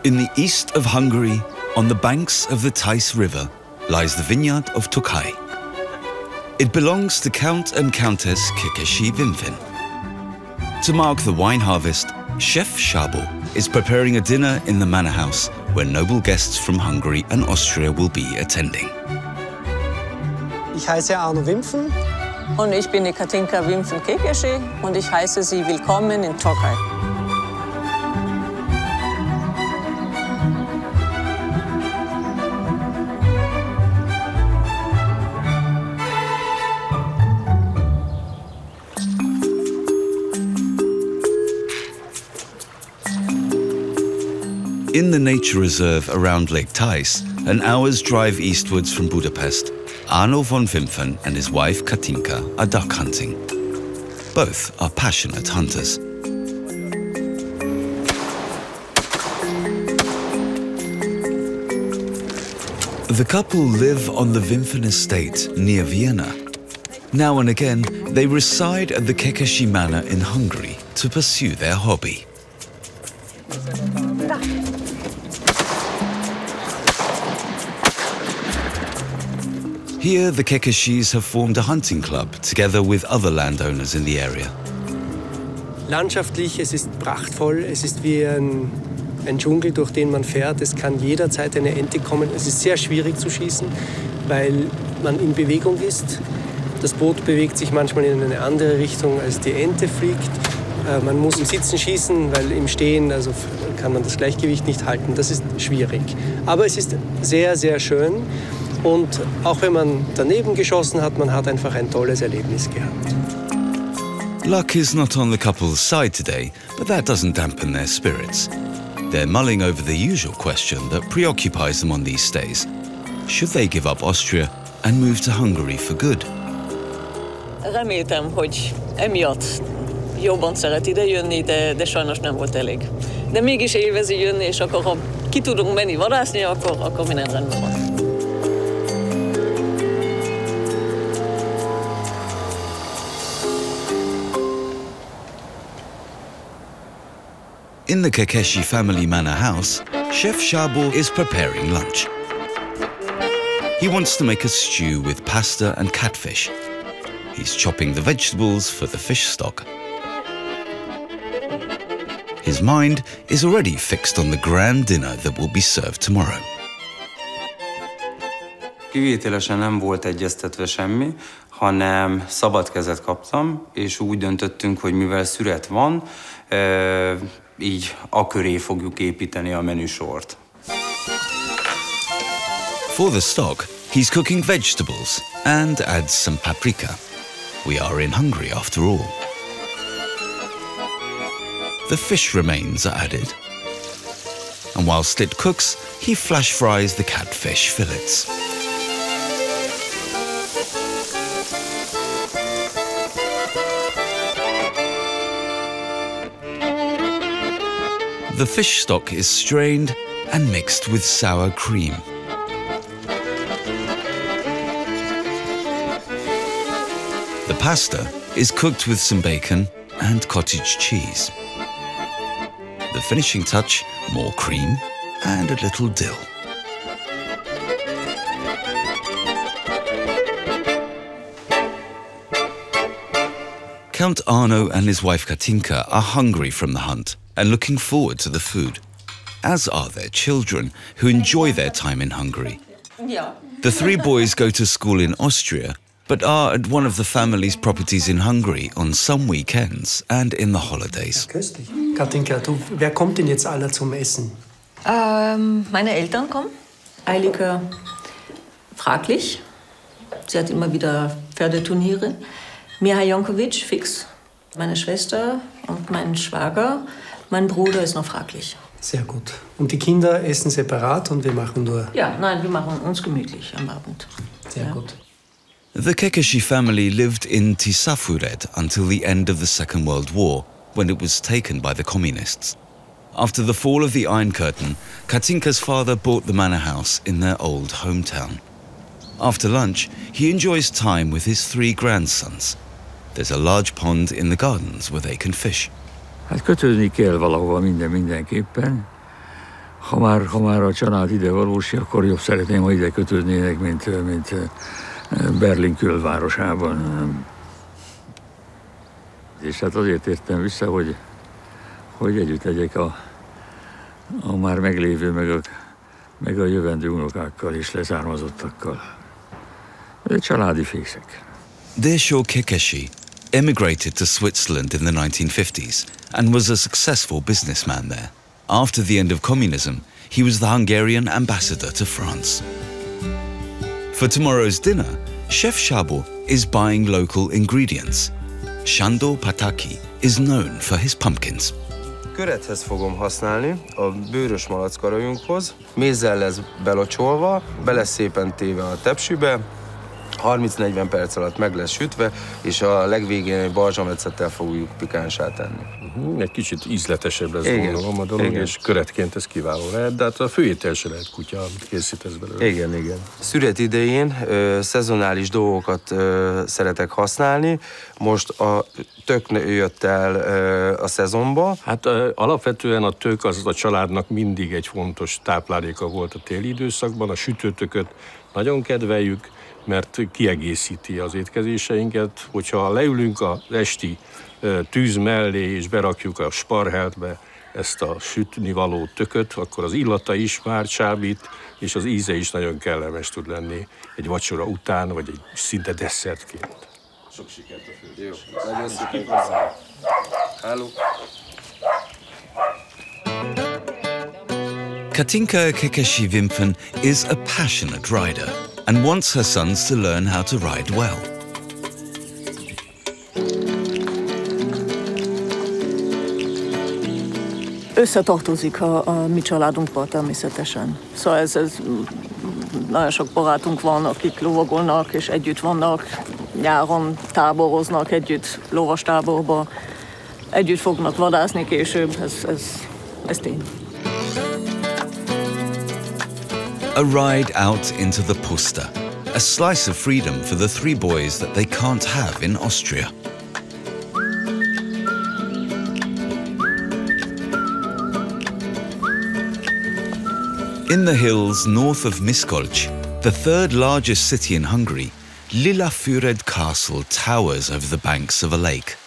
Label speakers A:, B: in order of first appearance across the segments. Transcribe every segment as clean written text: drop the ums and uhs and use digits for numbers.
A: In the east of Hungary, on the banks of the Theiss River, lies the vineyard of Tokaj. It belongs to Count and Countess Kékessy-Wimpffen. To mark the wine harvest, Chef Czaba is preparing a dinner in the manor house where noble guests from Hungary and Austria will be attending.
B: Ich heiße Arno Wimpffen.
C: Und ich bin die Katinka Wimpffen-Kékessy und ich heiße Sie willkommen in Tokaj.
A: In the nature reserve around Lake Theiss, an hour's drive eastwards from Budapest, Arno von Wimpffen and his wife Katinka are duck hunting. Both are passionate hunters. The couple live on the Wimpffen estate near Vienna. Now and again, they reside at the Kékessy Manor in Hungary to pursue their hobby. Here, the Kékessys have formed a hunting club together with other landowners in the area.
B: Landschaftlich, es ist prachtvoll, es ist wie ein Dschungel, durch den man fährt. Es kann jederzeit eine Ente kommen. Es ist sehr schwierig zu schießen, weil man in Bewegung ist. Das Boot bewegt sich manchmal in eine andere Richtung, als die Ente fliegt. Man muss im Sitzen schießen, weil im Stehen kann man das Gleichgewicht nicht halten. Das ist schwierig. Aber es ist sehr, sehr schön. Und auch wenn man daneben geschossen hat, man hat einfach ein tolles Erlebnis gehabt.
A: Luck is not on the couple's side today, but that doesn't dampen their spirits. They're mulling over the usual question that preoccupies them on these days. Should they give up Austria and move to Hungary for good?
C: Reméltem, hogy emiatt jobban szeret ide jönni, de sajnos nem volt elég. De mégis élvezi jönni, és akkor ha ki tudunk menni vadászni, akkor minden rendben van.
A: In the Kékessy family manor house, Chef Czaba is preparing lunch. He wants to make a stew with pasta and catfish. He's chopping the vegetables for the fish stock. His mind is already fixed on the grand dinner that will be served tomorrow.
D: Kivételesen nem volt egyeztetve semmi, hanem szabad kezet kaptam, és úgy döntöttünk, hogy mivel szüret van, így aköré fogjuk építeni a menüsort.
A: For the stock, he's cooking vegetables and adds some paprika. We are in Hungary after all. The fish remains are added. And whilst it cooks, he flash fries the catfish fillets. The fish stock is strained and mixed with sour cream. The pasta is cooked with some bacon and cottage cheese. The finishing touch, more cream and a little dill. Count Arno and his wife Katinka are hungry from the hunt and looking forward to the food, as are their children, who enjoy their time in Hungary. The three boys go to school in Austria, but are at one of the family's properties in Hungary on some weekends and in the holidays.
B: Köstlich. Katinka, wer kommt denn jetzt alle zum Essen?
C: Meine Eltern kommen. Eilike fraglich. Sie hat immer wieder Pferdeturniere. Miha Jonkovic, fix. Meine Schwester und mein Schwager. Mein Bruder ist noch fraglich.
B: Sehr gut. Und die Kinder essen separat und wir machen nur...
C: Ja, nein, wir machen uns gemütlich am Abend.
B: Sehr gut.
A: The Kékessy family lived in Tiszafüred until the end of the Second World War, when it was taken by the communists. After the fall of the Iron Curtain, Katinka's father bought the manor house in their old hometown. After lunch, he enjoys time with his three grandsons. There's a large pond in the gardens where they can fish.
E: Hát kötődni kell valahova mindenképpen. Ha már a család ide valósi, akkor jobb szeretném, ha ide kötődnének, mint Berlin külvárosában. És hát azért értem vissza, hogy együtt legyek a már meglévő, meg a jövendő unokákkal és leszármazottakkal. Ez családi fészek.
A: Déshó Kékessy emigrated to Switzerland in the 1950s and was a successful businessman there. After the end of communism, he was the Hungarian ambassador to France. For tomorrow's dinner, Chef Csaba is buying local ingredients. Czaba Putnoki is known for his pumpkins.
F: Körethez fogom használni, a bőrös malackarajünkhoz. Mézzel lesz belocsolva, be lesz szépen téve a tepsibe, 30-40 perc alatt meg lesz sütve, és a legvégén egy balzsamecettel fogjuk pikánsá tenni.
G: Egy kicsit ízletesebb lesz, gondolom a dolog, és köretként ez kiváló lehet, de hát a főétel se lehet kutya, amit készítesz belőle.
F: Igen. Szüret idején szezonális dolgokat szeretek használni. Most a tök jött el a szezonba.
G: Hát alapvetően a tök az a családnak mindig egy fontos tápláléka volt a téli időszakban. A sütőtököt nagyon kedveljük, mert kiegészíti az étkezéseinket. Hogyha leülünk az esti tűz mellé és berakjuk a sparheltbe ezt a sütnivaló tököt, akkor az illata is már csábít, és az íze is nagyon kellemes tud lenni egy vacsora után, vagy egy szinte desszertként. Sok sikert a főzés.
F: Jó, nagyon szépen. Hello.
A: Katinka Kékessy-Wimpffen is a passionate rider and wants her sons to learn how to ride well.
C: Összetartozik a mi családunkban természetesen. Szóval ez nagyon sok barátunk van, akik lovagolnak és együtt vannak, nyáron táboroznak együtt lovastáborba, együtt fognak vadászni később, ez tény.
A: A ride out into the Puszta, a slice of freedom for the three boys that they can't have in Austria. In the hills north of Miskolc, the third largest city in Hungary, Lilafüred Castle towers over the banks of a lake.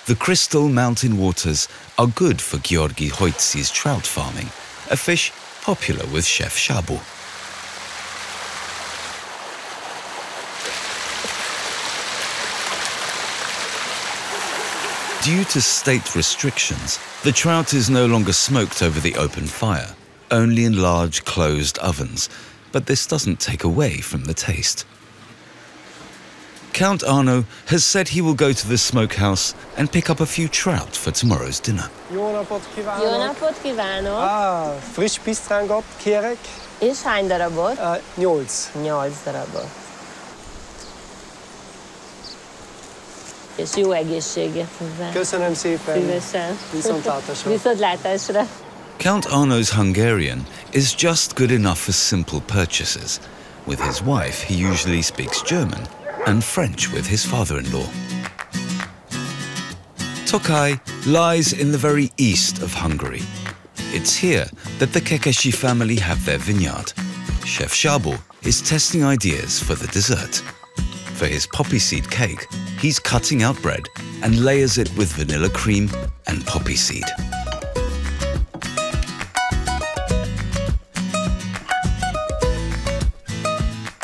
A: The crystal mountain waters are good for György Hojtzi's trout farming, a fish popular with Chef Csaba. Due to state restrictions, the trout is no longer smoked over the open fire, only in large closed ovens, but this doesn't take away from the taste. Count Arno has said he will go to the smokehouse and pick up a few trout for tomorrow's dinner.
B: Jó napot kívánok!
H: Jó napot kívánok!
B: Friss pisztrángot kérek.
H: És hány darabot?
B: 8.
H: 8 darabot. És jó egészséget hozzá.
B: Köszönöm szépen.
H: Szívesen.
B: Viszontlátásra.
H: Viszontlátásra.
A: Count Arno's Hungarian is just good enough for simple purchases. With his wife, he usually speaks German and French with his father-in-law. Tokaj lies in the very east of Hungary. It's here that the Kékessy family have their vineyard. Chef Csaba is testing ideas for the dessert. For his poppy seed cake, he's cutting out bread and layers it with vanilla cream and poppy seed.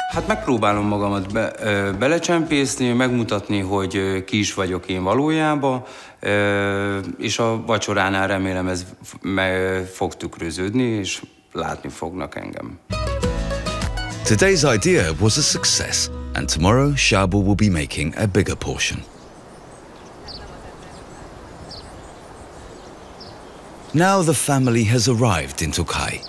D: Hát megpróbálom magamat belecsempészni, megmutatni, hogy ki is vagyok én valójában, és a vacsoránál remélem ez fog tükröződni, és látni fognak engem.
A: Today's idea was a success, and tomorrow Csaba will be making a bigger portion. Now the family has arrived in Tokaj.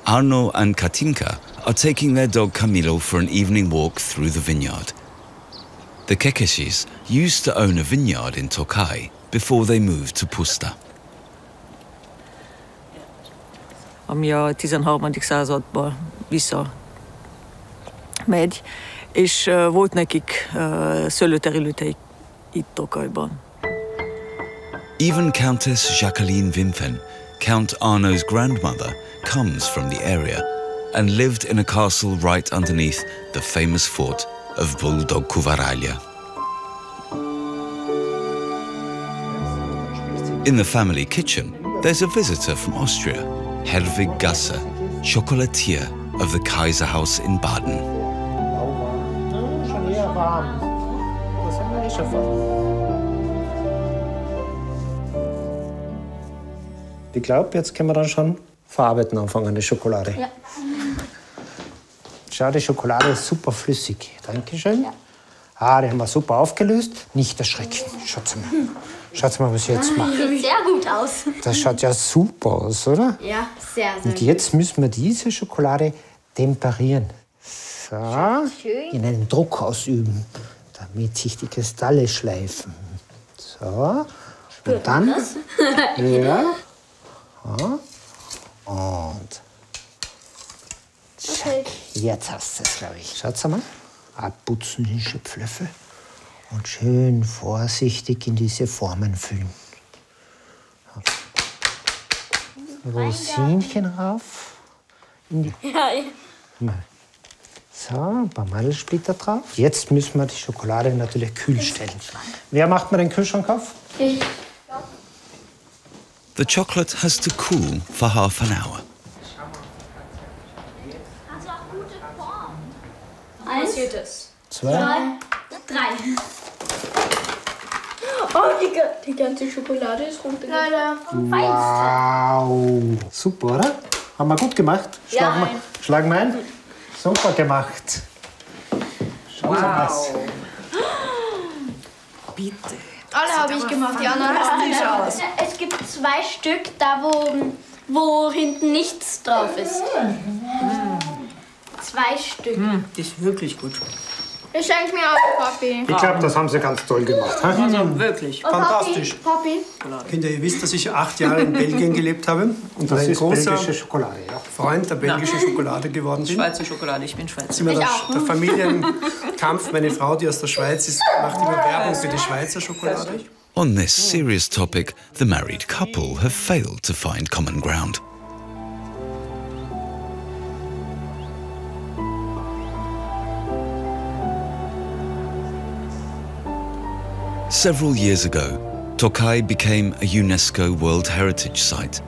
A: Arno and Katinka are taking their dog Camilo for an evening walk through the vineyard. The Kékessys used to own a vineyard in Tokaj before they moved to Puszta.
C: Ami a 13. században visszamegy, és volt nekik szőlőterületeik itt Tokajban.
A: Even Countess Katinka Kékessy-Wimpffen Count Arno's grandmother comes from the area and lived in a castle right underneath the famous fort of Bulldog-Kuvaralja. In the family kitchen, there's a visitor from Austria, Herwig Gasser, chocolatier of the Kaiserhaus in Baden.
B: Ich glaube, jetzt können wir dann schon verarbeiten anfangen, die Schokolade. Ja. Schau, die Schokolade ist super flüssig. Dankeschön. Ja. Ah, die haben wir super aufgelöst. Nicht erschrecken. Schaut mal. Schaut mal, was ich jetzt mache.
I: Sieht sehr gut aus.
B: Das schaut ja super aus, oder?
I: Ja, sehr, sehr
B: Und jetzt müssen wir diese Schokolade temperieren. So. Schön. In einem Druck ausüben, damit sich die Kristalle schleifen. So. Und dann. Ja. Und.
I: Okay.
B: Jetzt hast du es, glaube ich. Schaut mal. Abputzen den Schöpflöffel und schön vorsichtig in diese Formen füllen. Rosinchen rauf.
I: Ja.
B: So, ein paar Mandelsplitter drauf. Jetzt müssen wir die Schokolade natürlich kühl stellen. Wer macht mir den Kühlschrank auf?
I: Ich.
A: The chocolate has to cool for half an hour.
I: Eins,
B: 2,
I: 3. Oh, die ganze Schokolade ist runtergefallen.
B: wow. Super, oder? Haben wir gut gemacht. Schlagen wir ein. Super gemacht. Schauen Sie mal.
C: Bitte.
I: Alle habe ich gemacht, die anderen haben nicht aus. Es gibt 2 Stück, da wo hinten nichts drauf ist. 2 Stück.
C: Das ist wirklich gut.
I: Ich schenke mir auch, Papi.
B: Ich glaube, das haben Sie ganz toll gemacht.
C: Also wirklich.
B: Fantastisch.
I: Papi.
B: Kinder, ihr wisst, dass ich 8 Jahre in Belgien gelebt habe und das ein großer belgische Schokolade, ja. Freund der belgischen Schokolade geworden bin.
C: Schweizer Schokolade, ich bin Schweizer.
B: Das ist immer der Familienkampf. Meine Frau, die aus der Schweiz ist, macht immer Werbung für die Schweizer Schokolade.
A: On this serious topic, the married couple have failed to find common ground. Several years ago, Tokaj became a UNESCO World Heritage Site.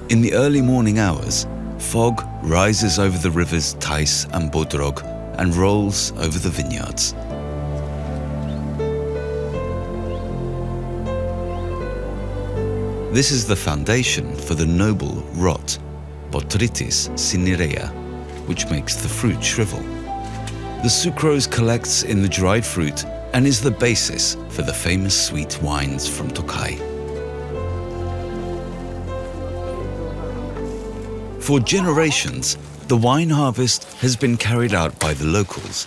A: In the early morning hours, fog rises over the rivers Theiss and Bodrog and rolls over the vineyards. This is the foundation for the noble rot, Botrytis cinerea, which makes the fruit shrivel. The sucrose collects in the dried fruit and is the basis for the famous sweet wines from Tokaj. For generations, the wine harvest has been carried out by the locals,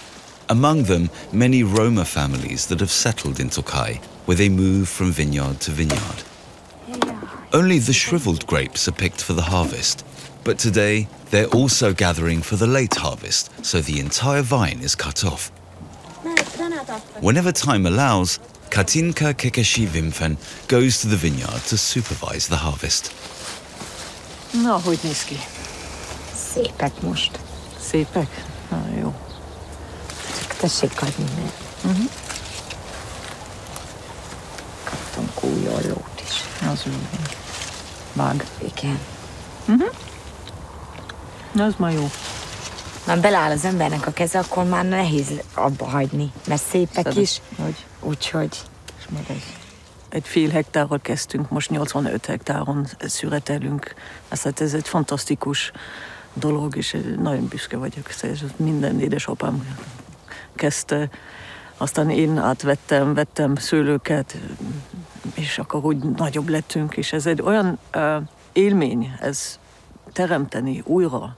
A: among them many Roma families that have settled in Tokaj, where they move from vineyard to vineyard. Only the shriveled grapes are picked for the harvest, but today they're also gathering for the late harvest, so the entire vine is cut off. Whenever time allows, Katinka Kékessy-Wimpffen goes to the vineyard to supervise the harvest.
C: Na, hogy néz ki?
J: Szépek most.
C: Szépek? Na, jó.
J: Csak tessék adni, mert kaptunk új ollót is.
C: Az úgy. Vág.
J: Igen.
C: Az már jó.
J: Már beleáll az embernek a keze, akkor már nehéz abba hagyni, mert szépek is. Úgyhogy.
C: És meg egy fél hektárral kezdtünk, most 85 hektáron szüretelünk. Hát ez egy fantasztikus dolog, és nagyon büszke vagyok. Minden édesapám kezdte, aztán én vettem szőlőket, és akkor úgy nagyobb lettünk, és ez egy olyan élmény, ez teremteni újra,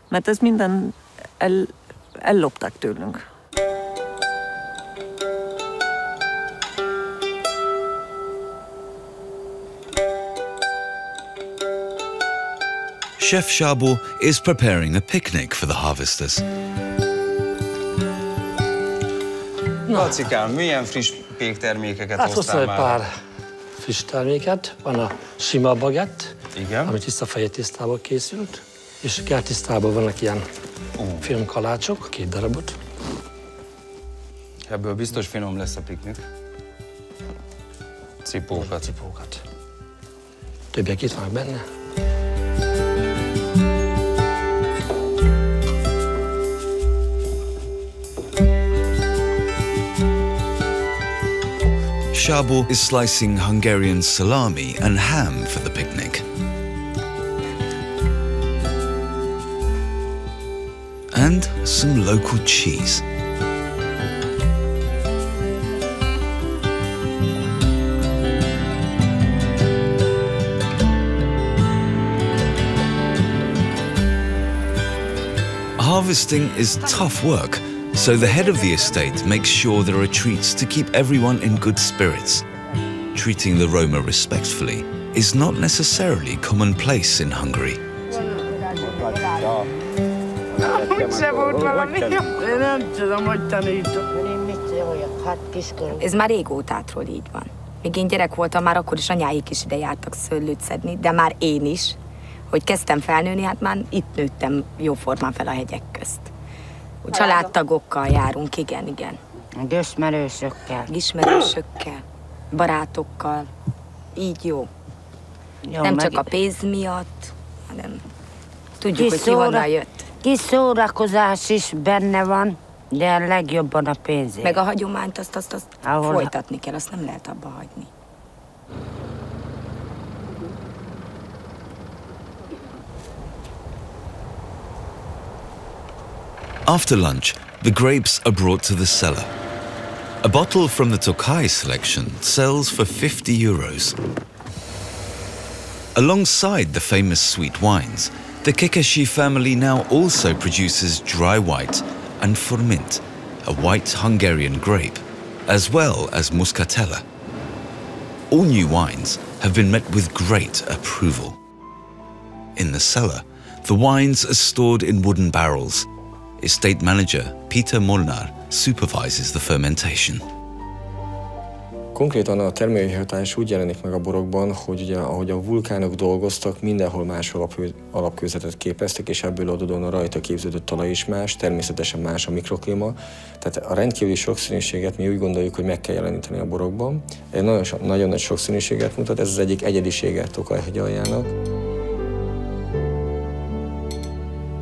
C: mert ez minden ellopták tőlünk.
A: Chef Csaba is preparing a picnic for the harvesters.
D: Lacikám, milyen friss péktermékeket
E: Hát
D: hoztál
E: egy
D: már?
E: pár
K: friss terméket. Van a sima bagett,
D: igen,
K: ami tiszta fehér tésztából készült. És kertisztában vannak ilyen finom kalácsok, 2 darabot.
D: Ebből biztos finom lesz a piknik. Cipókat.
K: Cipókat. Többiek itt vannak benne.
A: Csaba is slicing Hungarian salami and ham for the picnic. And some local cheese. Harvesting is tough work, so the head of the estate makes sure there are treats to keep everyone in good spirits. Treating the Roma respectfully is not necessarily commonplace in Hungary.
J: Ez már régótátról így van. Még én gyerek voltam, már akkor is anyáik is ide jártak szőlőt szedni, de már én is. Hogy kezdtem felnőni, hát már itt nőttem jóformán fel a hegyek közt. Családtagokkal járunk, igen. Ismerősökkel, barátokkal. Így jó. Nem csak a pénz miatt, hanem tudjuk, hogy ki honnan jött.
L: Kis szórakozás is benne van, de a legjobban a pénzért.
J: Meg a hagyományt azt folytatni kell, azt nem lehet abba hagyni.
A: After lunch, the grapes are brought to the cellar. A bottle from the Tokaj selection sells for 50 euros. Alongside the famous sweet wines, the Kékessy family now also produces dry white and formint, a white Hungarian grape, as well as muscatella. All new wines have been met with great approval. In the cellar, the wines are stored in wooden barrels. Estate manager Peter Molnár supervises the fermentation.
M: Konkrétan a termelői hatás úgy jelenik meg a borokban, hogy ugye, ahogy a vulkánok dolgoztak, mindenhol más alapkőzetet képeztek, és ebből adódóan a rajta képződött talaj is más, természetesen más a mikroklíma. Tehát a rendkívüli sokszínűséget mi úgy gondoljuk, hogy meg kell jeleníteni a borokban. Egy nagyon nagy sokszínűséget mutat, ez az egyik egyedisége Tokaj hegyaljának.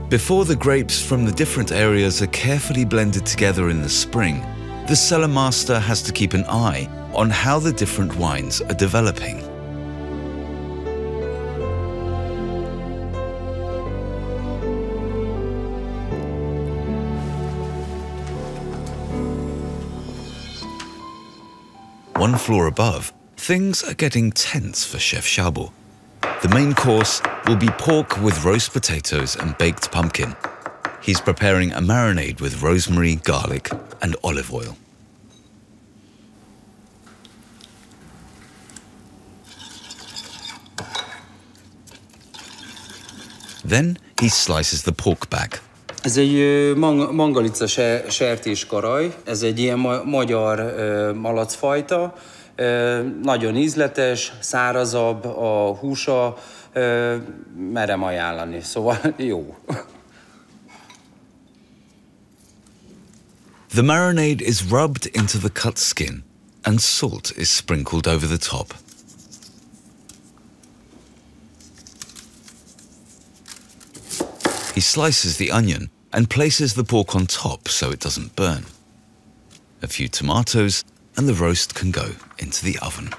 A: Before the grapes from the different areas are carefully blended together in the spring, the cellar master has to keep an eye on how the different wines are developing. One floor above, things are getting tense for Chef Csaba. The main course will be pork with roast potatoes and baked pumpkin. He's preparing a marinade with rosemary, garlic, and olive oil. Then he slices the pork back.
D: Ez egy mangalica sertéskaraj, ez egy ilyen magyar malacfajta, nagyon ízletes, szárazabb, a húsa, merem ajánlani, szóval jó.
A: The marinade is rubbed into the cut skin and salt is sprinkled over the top. He slices the onion and places the pork on top so it doesn't burn. A few tomatoes and the roast can go into the oven.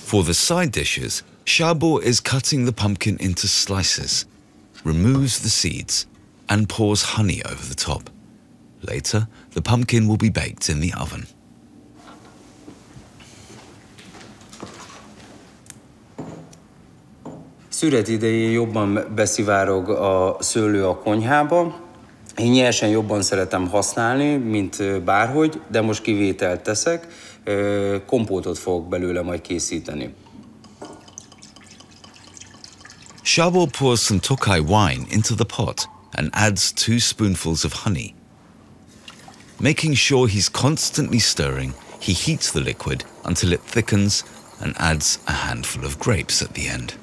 A: For the side dishes, Csaba is cutting the pumpkin into slices, removes the seeds, and pours honey over the top. Later, the pumpkin will be baked in the oven.
D: Szüret idején jobban beszivárog a szőlő a konyhába. Én nyersen jobban szeretem használni, mint bárhogy, de most kivételt teszek. Kompótot fogok belőle majd készíteni.
A: Csaba pours some Tokaj wine into the pot and adds 2 spoonfuls of honey. Making sure he's constantly stirring, he heats the liquid until it thickens and adds a handful of grapes at the end.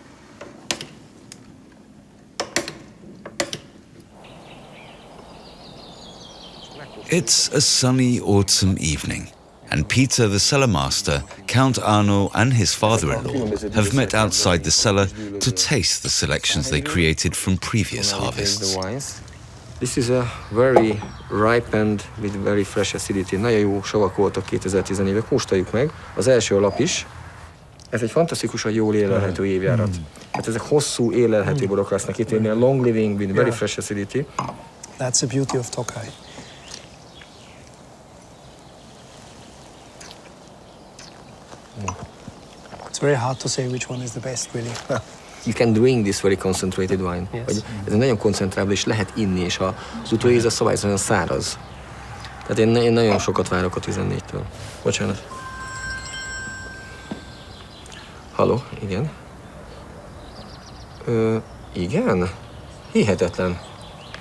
A: It's a sunny autumn evening, and Peter, the cellar master, Count Arno and his father-in-law have met outside the cellar to taste the selections they created from previous harvests.
M: This is a very ripened with very fresh acidity. Nagyon jó savak voltak 2014-ben, kóstoljuk meg. Az első alap is. Ez egy fantasztikusan jól élelhető évjárat. Hát ezek hosszú élelhető borok lesznek itt, ilyen long living with very fresh acidity.
B: That's the beauty of Tokaj. It's very hard to say which one is the best, really.
M: You can drink this very concentrated wine.
B: Yes.
M: Ez nagyon koncentrált, és lehet inni, és az utóérzet szabályosan száraz. Tehát én nagyon sokat várok a 14-től. Bocsánat. Halló, igen? Igen? Hihetetlen.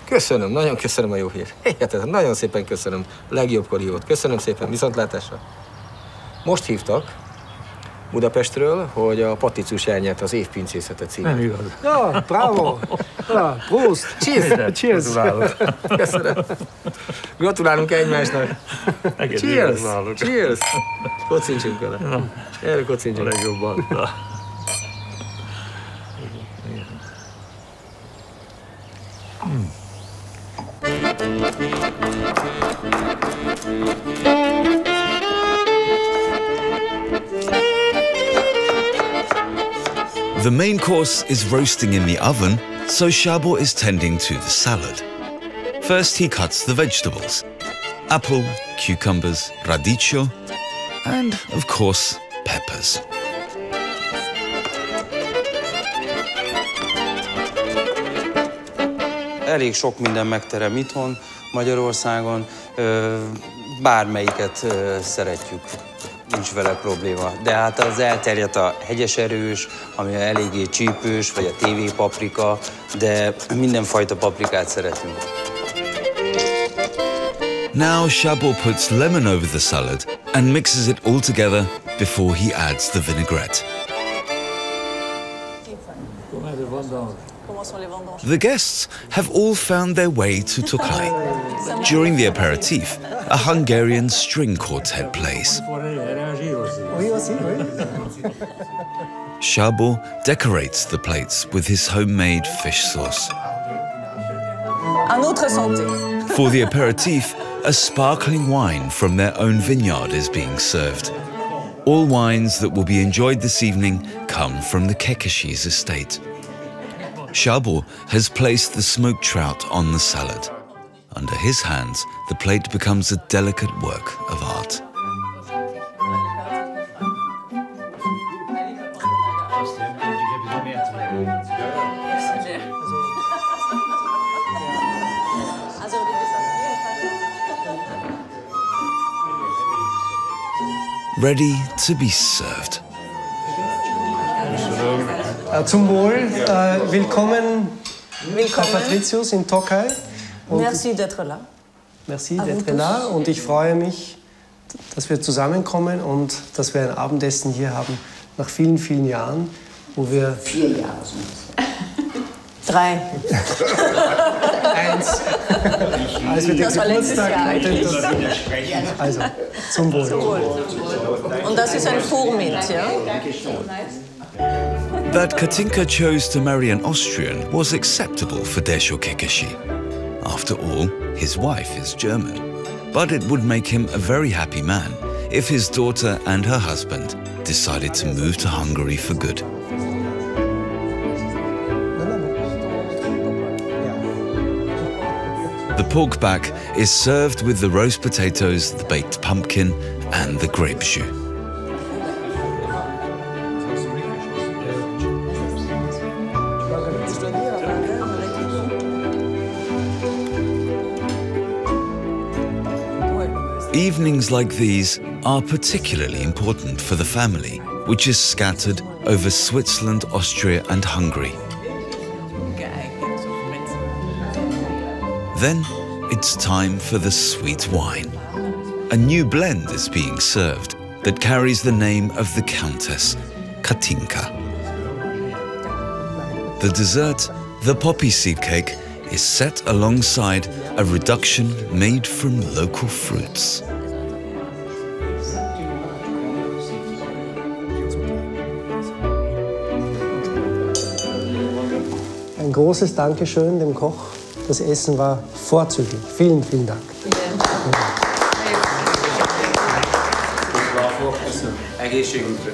M: Köszönöm, nagyon köszönöm a jó hír. Hihetetlen, nagyon szépen köszönöm. Legjobbkor jót. Köszönöm szépen, viszontlátásra. Most hívtak Budapestről, hogy a Paticus elnyerte az évpincészete címet.
E: Nem igaz.
B: Ja, bravo! Ja, Prost!
M: Cheers!
B: Cheers!
M: Gratulálok. Köszönöm. Gratulálunk egymásnak. Cheers! Cheers! Kocincsunk vele. Erre kocincsunk.
E: A legjobban.
A: The main course is roasting in the oven, so Csaba is tending to the salad. First he cuts the vegetables: apple, cucumbers, radicchio, and of course, peppers.
D: Elég sok minden megterem itthon, Magyarországon, bármelyiket szeretjük. Nincs vele probléma. De hát az elterjedt a hegyes erős, ami eléggé csípős, vagy a TV paprika, de mindenfajta paprikát szeretünk.
A: Now Csaba puts lemon over the salad and mixes it all together before he adds the vinaigrette. The guests have all found their way to Tokaj. During the aperitif, a Hungarian string quartet plays. Csaba decorates the plates with his homemade fish sauce. For the aperitif, a sparkling wine from their own vineyard is being served. All wines that will be enjoyed this evening come from the Kékessy estate. Csaba has placed the smoked trout on the salad. Under his hands, the plate becomes a delicate work of art. Ready to be served.
B: Zum Wohl, willkommen, Patricius in Tokaj.
C: Merci d'être là.
B: Merci d'être là und ich freue mich, dass wir zusammenkommen und dass wir ein Abendessen hier haben nach vielen, vielen Jahren, wo wir...
C: 4 Jahre sind es. 3.
B: 1. Als wir den Geburtstag hatten, also, zum Wohl.
C: Zum Wohl. Und das ist ein Fourmit, ja?
A: That Katinka chose to marry an Austrian was acceptable for Desho Kékessy. After all, his wife is German. But it would make him a very happy man if his daughter and her husband decided to move to Hungary for good. The pork back is served with the roast potatoes, the baked pumpkin, and the grape jus. Evenings like these are particularly important for the family, which is scattered over Switzerland, Austria, and Hungary. Then it's time for the sweet wine. a new blend is being served that carries the name of the Countess Katinka. The dessert, the poppy seed cake, is set alongside a reduction made from local fruits.
B: Ein großes Dankeschön dem Koch. Das Essen war vorzüglich. Vielen, vielen Dank.
D: Egészségünkre.